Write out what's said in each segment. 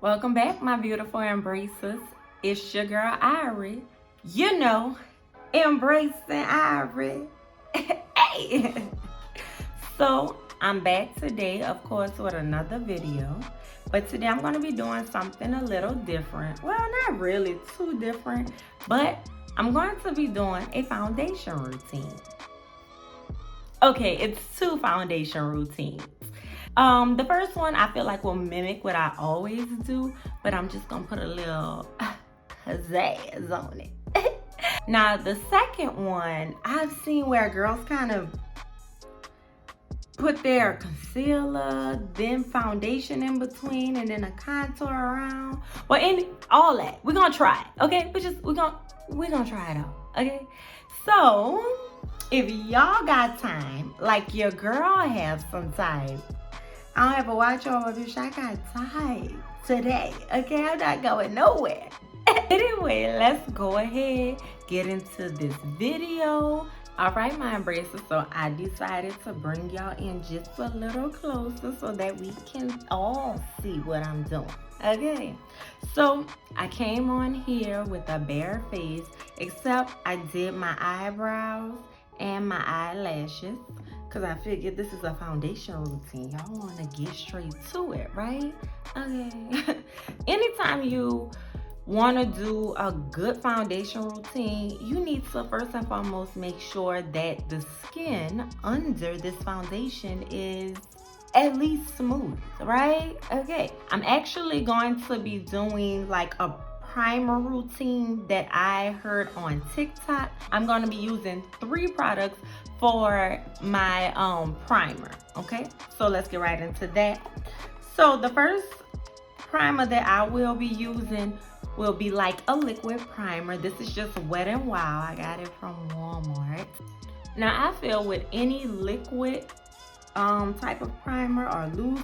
Welcome back, my beautiful embracers. It's your girl, Irie. You know, embracing Irie. Hey! So, I'm back today, of course, with another video. But today I'm going to be doing something a little different. Well, not really too different, but I'm going to be doing a foundation routine. Okay, it's two foundation routines. The first one I feel like will mimic what I always do, but I'm just gonna put a little pizzazz on it. Now, the second one, I've seen where girls kind of put their concealer, then foundation in between, and then a contour around. Well, all that. We're gonna try it, okay? We're gonna try it out, okay? So, if y'all got time, like your girl have some time, I don't have a watch over, bitch. I got time today. Okay, I'm not going nowhere. Anyway, let's go ahead, get into this video. All right, my embracers. So I decided to bring y'all in just a little closer so that we can all see what I'm doing. Okay, so I came on here with a bare face, except I did my eyebrows and my eyelashes, because I figured this is a foundation routine. Y'all want to get straight to it, right? Okay. Anytime you want to do a good foundation routine, you need to first and foremost make sure that the skin under this foundation is at least smooth, right? Okay. I'm actually going to be doing like a primer routine that I heard on TikTok. I'm going to be using 3 products for my primer. Okay, so let's get right into that. So the first primer that I will be using will be like a liquid primer. This is just Wet n Wild. I got it from Walmart. Now I feel with any liquid type of primer or loose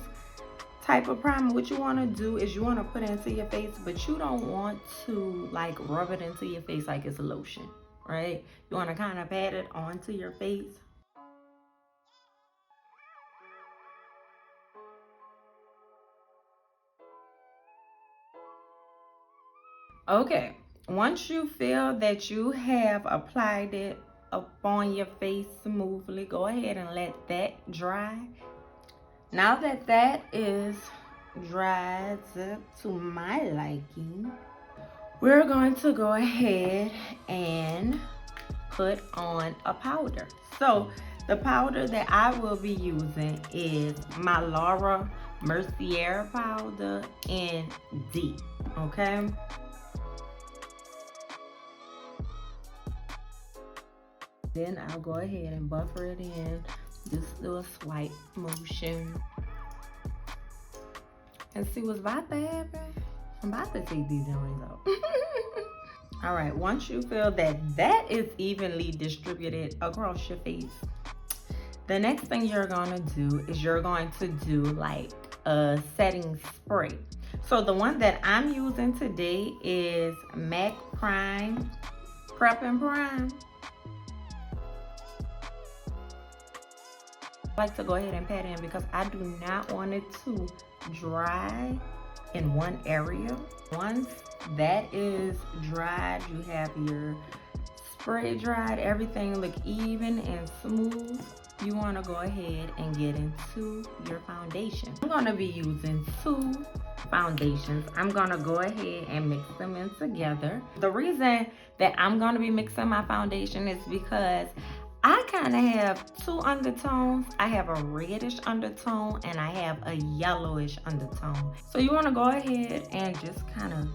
type of primer, what you want to do is you want to put it into your face, but you don't want to like rub it into your face like it's a lotion, right? You want to kind of pat it onto your face. Okay, once you feel that you have applied it upon your face smoothly, go ahead and let that dry. Now that that is dried up to my liking, we're going to go ahead and put on a powder. So the powder that I will be using is my Laura Mercier powder in D, okay? Then I'll go ahead and buffer it in. Just do a swipe motion. And see what's about to happen. I'm about to take these earrings out. All right, once you feel that that is evenly distributed across your face, the next thing you're gonna do is you're going to do like a setting spray. So the one that I'm using today is MAC Prime Prep and Prime. I like to go ahead and pat in because I do not want it to dry in one area. Once that is dried, you have your spray dried, everything look even and smooth. You want to go ahead and get into your foundation. I'm going to be using 2 foundations. I'm going to go ahead and mix them in together. The reason that I'm going to be mixing my foundation is because I kind of have 2 undertones. I have a reddish undertone and I have a yellowish undertone. So you want to go ahead and just kind of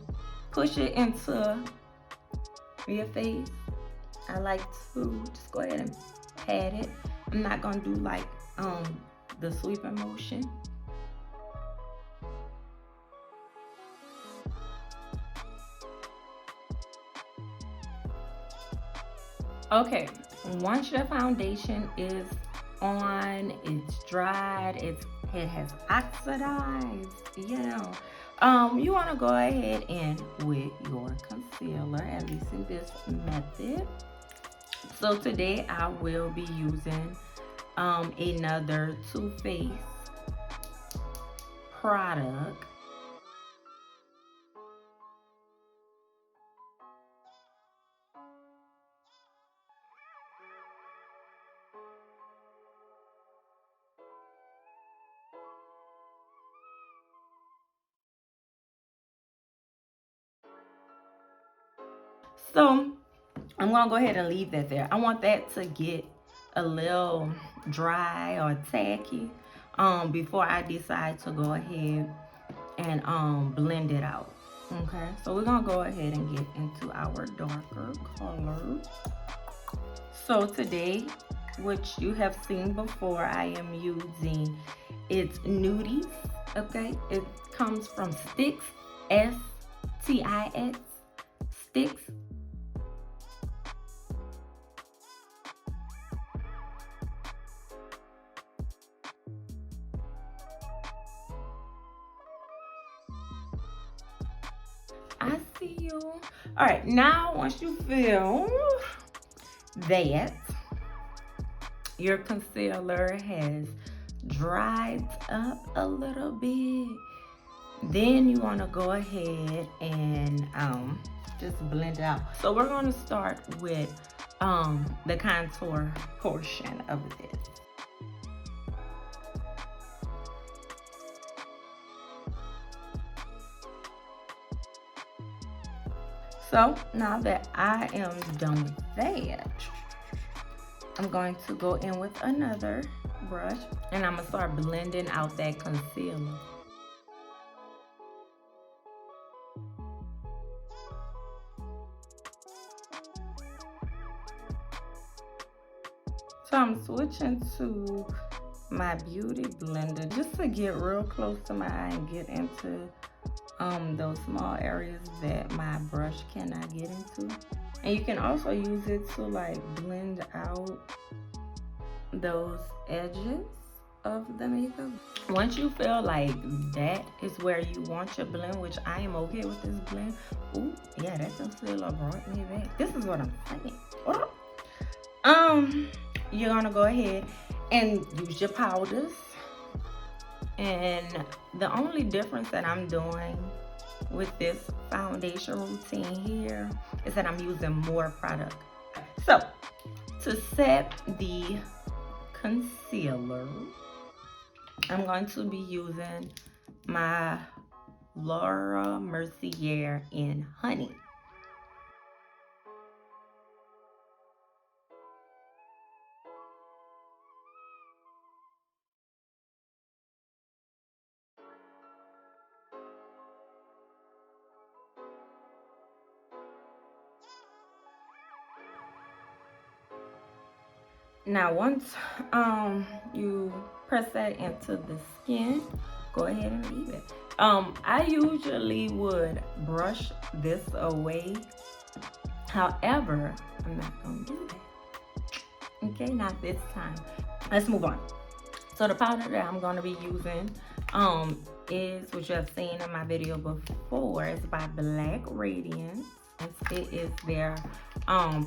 push it into your face. I like to just go ahead and pat it. I'm not going to do like the sweeping motion. Okay, once your foundation is on, it's dried, it has oxidized, you want to go ahead and with your concealer, at least in this method. So today I will be using another Too Faced product. So I'm gonna go ahead and leave that there. I want that to get a little dry or tacky before I decide to go ahead and blend it out. Okay, so we're gonna go ahead and get into our darker color. So today, which you have seen before, I am using, it's Nudies. Okay, it comes from Sticks, S-T-I-X, Sticks. I see you. All right, now once you feel that your concealer has dried up a little bit, then you want to go ahead and just blend it out. So we're going to start with the contour portion of this. So now that I am done with that, I'm going to go in with another brush and I'm gonna start blending out that concealer. So I'm switching to my beauty blender just to get real close to my eye and get into those small areas that my brush cannot get into. And you can also use it to like blend out those edges of the makeup. Once you feel like that is where you want your blend, which I am okay with this blend. Ooh, yeah, that concealer brought me back. This is what I'm saying. You're gonna go ahead and use your powders. And the only difference that I'm doing with this foundation routine here is that I'm using more product. So to set the concealer, I'm going to be using my Laura Mercier in Honey. Now once you press that into the skin, go ahead and leave it. I usually would brush this away. However, I'm not gonna do that. Okay, not this time. Let's move on. So the powder that I'm gonna be using is what you have seen in my video before. It's by Black Radiance. It is their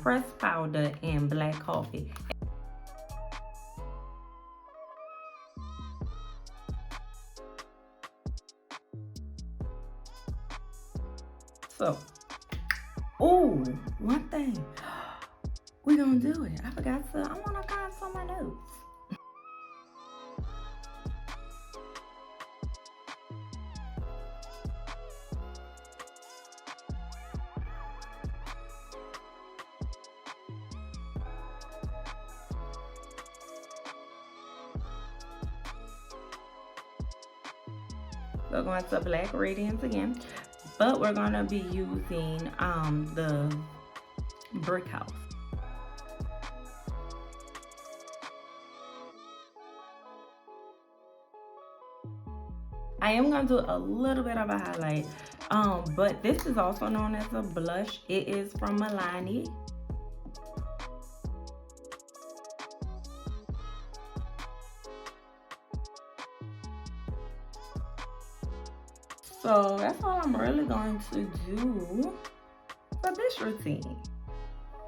pressed powder in Black Coffee. So, oh, one thing, we're gonna do it. I wanna contour my nose. We're going to Black Radiance again, but we're gonna be using the Brick House. I am gonna do a little bit of a highlight, but this is also known as a blush. It is from Milani. So that's all I'm really going to do for this routine.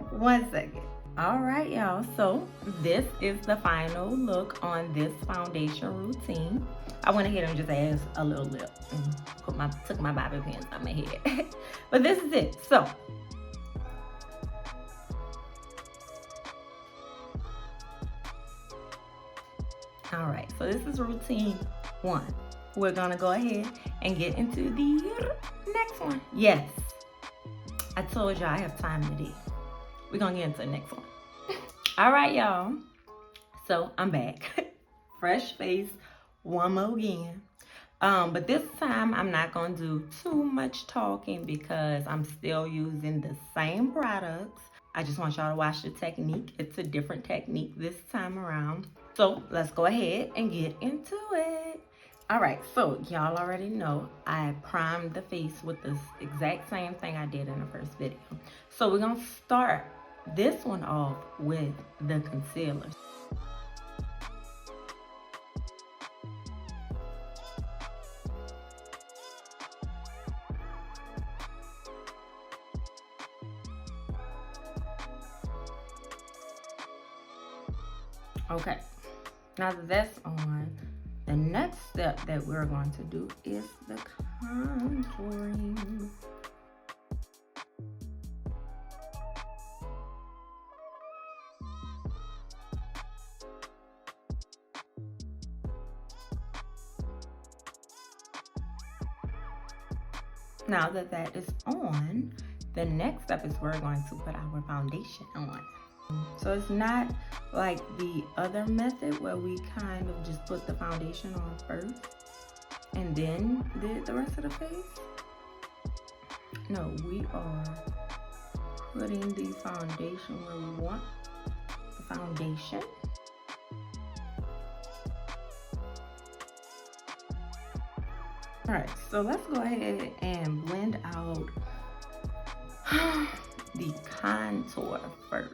1 second. All right, y'all. So this is the final look on this foundation routine. I went ahead and just added a little lip and took my bobby pins out my head. But this is it. So all right. So this is routine 1. We're gonna go ahead and get into the next one. Yes, I told y'all I have time today. We're gonna get into the next one. All right, y'all. So I'm back. Fresh face, one more again. But this time I'm not gonna do too much talking because I'm still using the same products. I just want y'all to watch the technique. It's a different technique this time around. So let's go ahead and get into it. All right, so y'all already know I primed the face with this exact same thing I did in the first video. So we're gonna start this one off with the concealer. Okay, now that that's on, the next step that we're going to do is the contouring. Now that that is on, the next step is we're going to put our foundation on. So it's not like the other method where we kind of just put the foundation on first and then did the rest of the face. No, we are putting the foundation where we want the foundation. All right, so let's go ahead and blend out the contour first.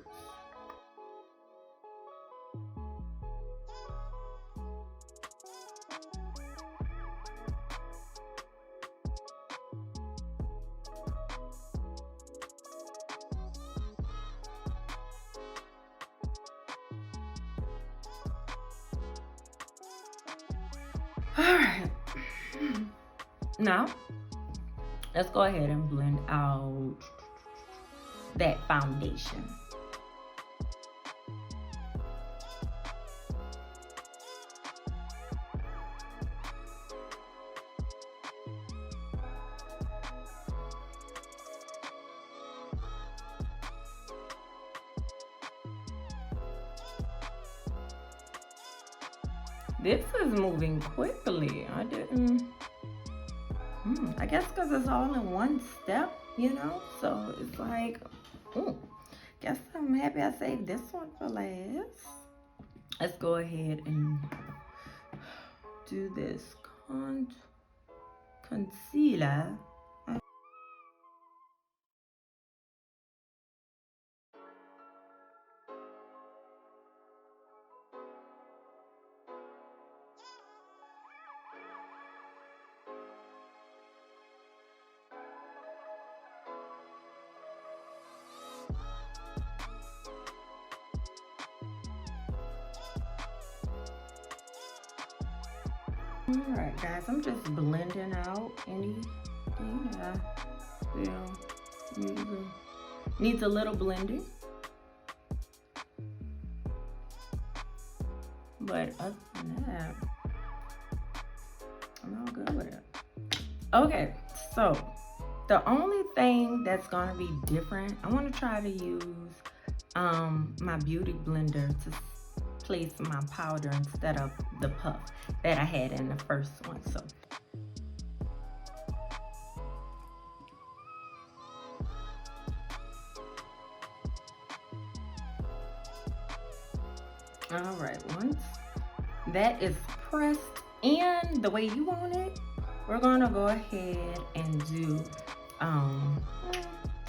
All right. Now, let's go ahead and blend out that foundation. This is moving quickly. I didn't... I guess because it's all in one step, you know? So it's like, guess I'm happy I saved this one for last. Let's go ahead and do this concealer. Alright guys, I'm just blending out anything that I feel needs a little blending. But other than that, I'm all good with it. Okay, so the only thing that's gonna be different, I want to try to use my beauty blender to place my powder instead of the puff that I had in the first one. So all right, once that is pressed in the way you want it, we're gonna go ahead and do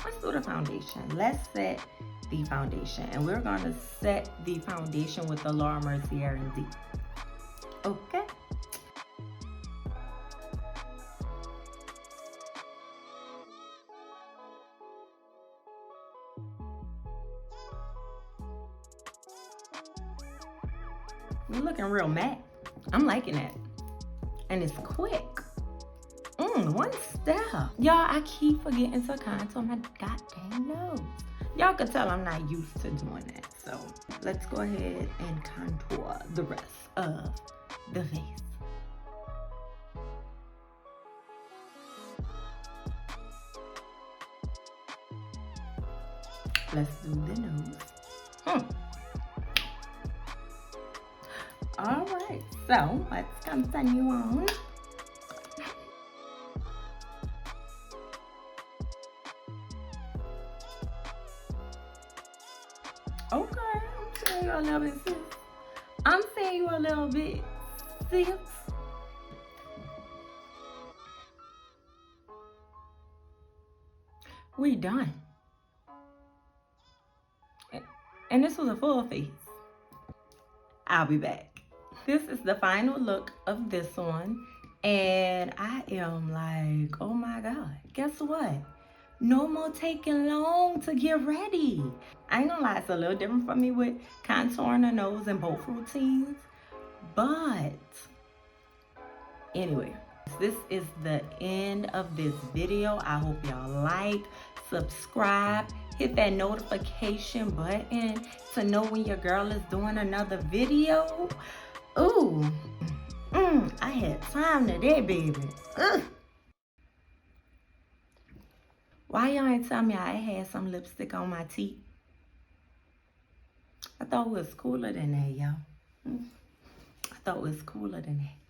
let's do the foundation. Let's set the foundation, and we're gonna set the foundation with the Laura Mercier and D. Okay. We're looking real matte. I'm liking it, and it's quick. One step. Y'all, I keep forgetting to contour my goddamn nose. Y'all can tell I'm not used to doing that. So let's go ahead and contour the rest of the face. Let's do the nose. All right, so let's continue on. Okay, I'm seeing you a little bit, sis. I'm seeing you a little bit, sis. We done. And this was a full face. I'll be back. This is the final look of this one. And I am like, oh my God, guess what? No more taking long to get ready. I ain't gonna lie, it's a little different for me with contouring the nose in both routines. But anyway, this is the end of this video. I hope y'all like, subscribe, hit that notification button to know when your girl is doing another video. Ooh, I had time today, baby. Ugh. Why y'all ain't tell me I had some lipstick on my teeth? I thought it was cooler than that, y'all. I thought it was cooler than that.